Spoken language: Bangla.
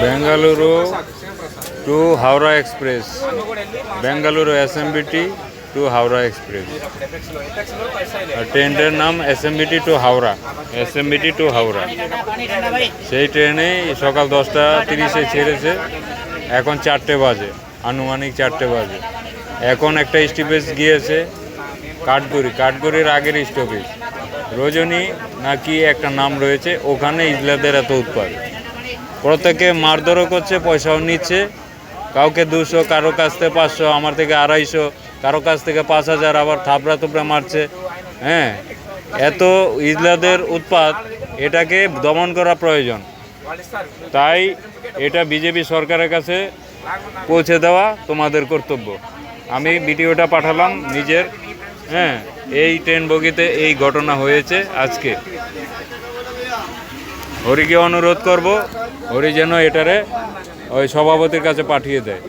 Bengaluru to Howrah express, Bengaluru SMVT to Howrah express. আর ট্রেনটার নাম SMVT to Howrah, SMVT to Howrah. সেই ট্রেনে সকাল 10:30 ছেড়েছে, এখন 4টে বাজে, আনুমানিক 4টে বাজে। এখন একটা স্টপেজ গিয়েছে কাঠগড়ি, কাঠগড়ির আগের স্টপেজ রজনী নাকি একটা নাম রয়েছে, ওখানে ইজলাদের এত উৎপাদ। প্রত্যেকে মারধরও করছে, পয়সাও নিচ্ছে, কাউকে 200, কারো কাছ থেকে 500, আমার থেকে 250, কারো কাছ থেকে 5000, আবার থাপড়া তুপড়া মারছে। হ্যাঁ, এত ইজলাদের উৎপাত, এটাকে দমন করা প্রয়োজন। তাই এটা বিজেপি সরকারের কাছে পৌঁছে দেওয়া তোমাদের কর্তব্য। আমি ভিডিওটা পাঠালাম নিজের। হ্যাঁ, এই ট্রেন বগিতে এই ঘটনা হয়েছে আজকে। হরিকে অনুরোধ করব, হরি যেন এটারে ওই সভাপতির কাছে পাঠিয়ে দেয়।